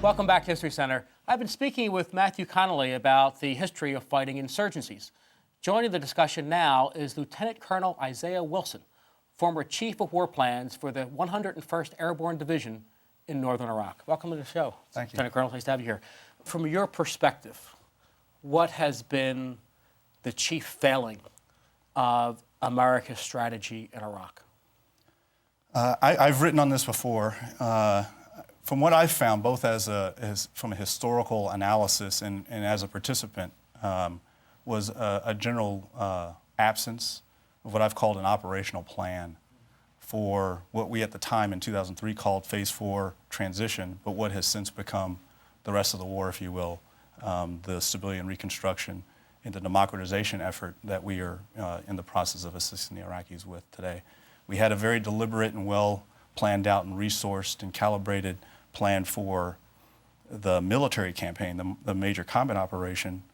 Welcome back to History Center. I've been speaking with Matthew Connolly about the history of fighting insurgencies. Joining the discussion now is Lieutenant Colonel Isaiah Wilson, former Chief of War Plans for the 101st Airborne Division in northern Iraq. Welcome to the show. Thank you. Lieutenant Colonel, nice to have you here. From your perspective, what has been the chief failing of America's strategy in Iraq? I've written on this before. From what I've found, both from a historical analysis and as a participant, was a general absence of what I've called an operational plan for what we at the time in 2003 called Phase 4 transition, but what has since become the rest of the war, if you will, the civilian reconstruction and the democratization effort that we are in the process of assisting the Iraqis with today. We had a very deliberate and well planned out and resourced and calibrated plan for the military campaign, the major combat operation.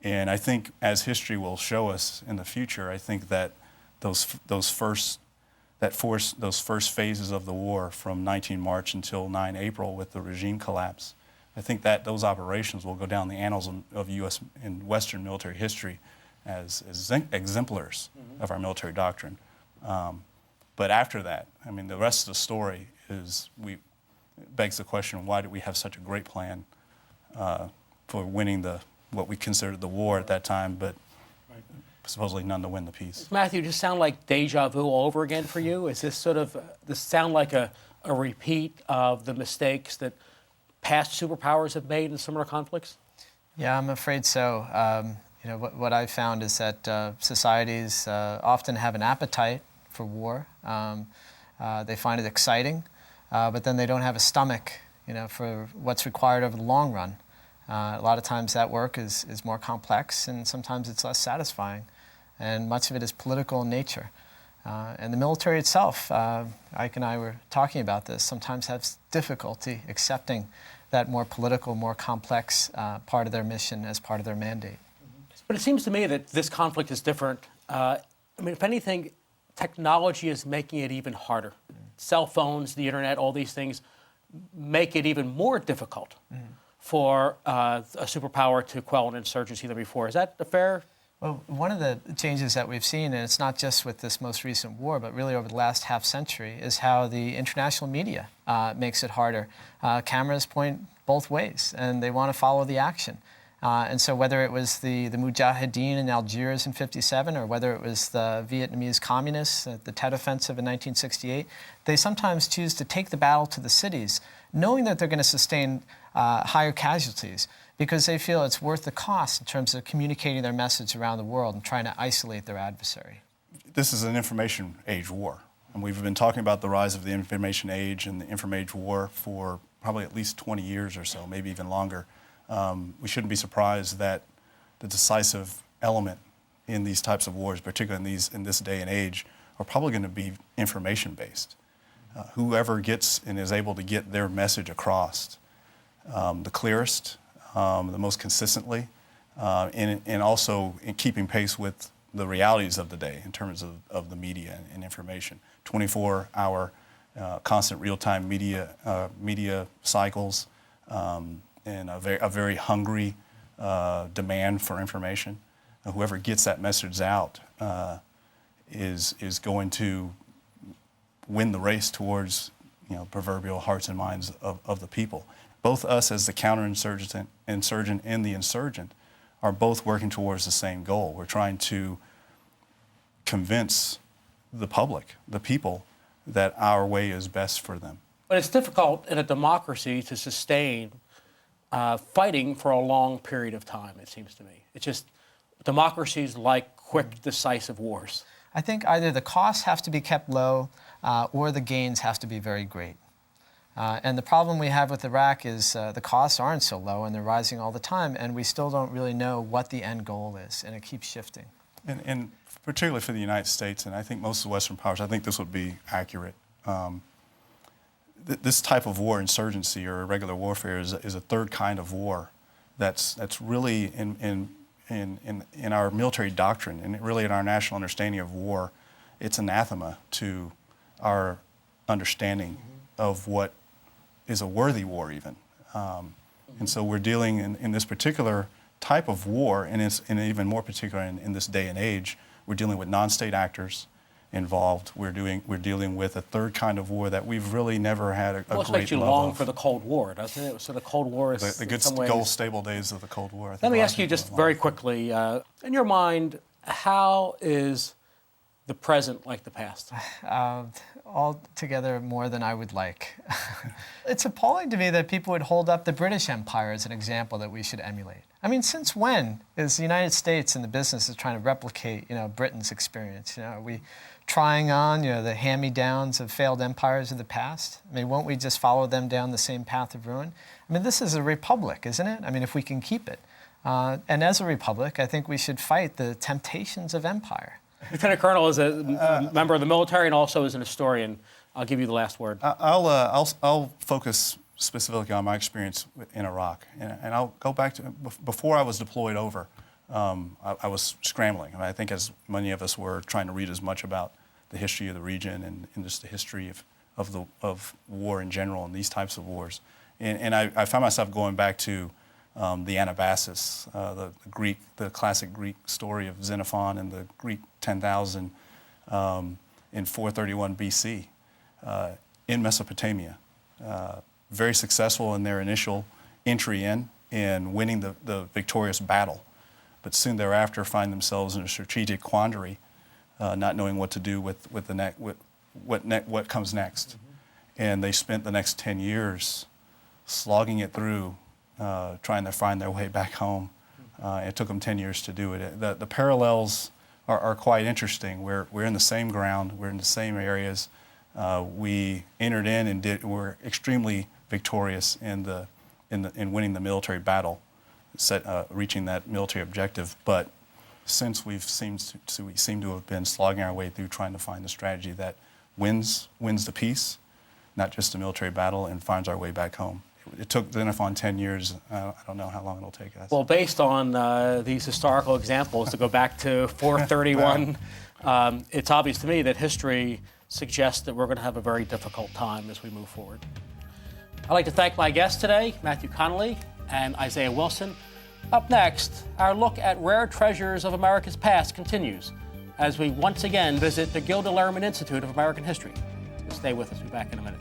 And I think, as history will show us in the future, I think that those first phases of the war from 19 March until 9 April with the regime collapse, I think that those operations will go down the annals of U.S. and Western military history as exemplars of our military doctrine. But after that, I mean, the rest of the story begs the question, why did we have such a great plan for winning what we considered the war at that time, but supposedly none to win the peace? Matthew, does this sound like deja vu all over again for you? Is this this sound like a repeat of the mistakes that past superpowers have made in similar conflicts? Yeah, I'm afraid so. What I've found is that societies often have an appetite for war. They find it exciting. But then they don't have a stomach, for what's required over the long run. A lot of times that work is more complex, and sometimes it's less satisfying. And much of it is political in nature. And the military itself, Ike and I were talking about this, sometimes has difficulty accepting that more political, more complex part of their mission as part of their mandate. But it seems to me that this conflict is different. If anything, technology is making it even harder. Cell phones, the internet, all these things make it even more difficult for a superpower to quell an insurgency than before. Is that fair? Well, one of the changes that we've seen, and it's not just with this most recent war, but really over the last half century, is how the international media makes it harder. Cameras point both ways, and they want to follow the action. And so whether it was the Mujahideen in Algiers in '57 or whether it was the Vietnamese communists at the Tet Offensive in 1968, they sometimes choose to take the battle to the cities, knowing that they're going to sustain higher casualties because they feel it's worth the cost in terms of communicating their message around the world and trying to isolate their adversary. This is an information age war. And we've been talking about the rise of the information age and the information war for probably at least 20 years or so, maybe even longer. We shouldn't be surprised that the decisive element in these types of wars, particularly in this day and age, are probably going to be information-based. Whoever gets and is able to get their message across the clearest, the most consistently, and also in keeping pace with the realities of the day in terms of the media and information. 24-hour constant real-time media cycles, and a very hungry demand for information. Whoever gets that message out is going to win the race towards proverbial hearts and minds of the people. Both us as the counterinsurgent and the insurgent are both working towards the same goal. We're trying to convince the public, the people, that our way is best for them. But it's difficult in a democracy to sustain fighting for a long period of time, it seems to me. It's just democracies like quick, decisive wars. I think either the costs have to be kept low or the gains have to be very great. And the problem we have with Iraq is the costs aren't so low and they're rising all the time, and we still don't really know what the end goal is, and it keeps shifting. And particularly for the United States, and I think most of the Western powers, I think this would be accurate. This type of war, insurgency or irregular warfare, is a third kind of war that's really in our military doctrine and really in our national understanding of war. It's anathema to our understanding of what is a worthy war even. And so we're dealing in this particular type of war, and it's and even more particular in this day and age, we're dealing with non-state actors involved. We're dealing with a third kind of war that we've really never had a Well, it great makes you love long of. for the Cold War, doesn't it? So the Cold War is The good, in some ways... gold stable days of the Cold War. I think Let me a lot ask of you people just have very long. quickly, in your mind, how is the present like the past? Altogether more than I would like. It's appalling to me that people would hold up the British Empire as an example that we should emulate. I mean, since when is the United States in the business of trying to replicate, Britain's experience? Are we trying on, the hand-me-downs of failed empires of the past? I mean, won't we just follow them down the same path of ruin? I mean, this is a republic, isn't it? I mean, if we can keep it. And as a republic, I think we should fight the temptations of empire. Lieutenant Colonel is a member of the military and also is an historian. I'll give you the last word. I'll focus specifically on my experience in Iraq, and I'll go back to before I was deployed over. I was scrambling. I think, as many of us were, trying to read as much about the history of the region and just the history of war in general and these types of wars. And I found myself going back to the Anabasis, the classic Greek story of Xenophon and the Greek 10,000 in 431 BC in Mesopotamia. Very successful in their initial entry in winning the victorious battle, but soon thereafter find themselves in a strategic quandary, not knowing what to do with what comes next. Mm-hmm. And they spent the next 10 years slogging it through, trying to find their way back home. It took them 10 years to do it. The parallels are quite interesting. We're in the same ground. We're in the same areas. We entered in and were extremely victorious in winning the military battle, reaching that military objective. But since we seem to have been slogging our way through trying to find the strategy that wins the peace, not just a military battle, and finds our way back home. It took Xenophon 10 years. I don't know how long it'll take us. Well, based on these historical examples, to go back to 431, it's obvious to me that history suggests that we're going to have a very difficult time as we move forward. I'd like to thank my guests today, Matthew Connolly and Isaiah Wilson. Up next, our look at rare treasures of America's past continues as we once again visit the Gilda Lehrman Institute of American History. So stay with us. We'll be back in a minute.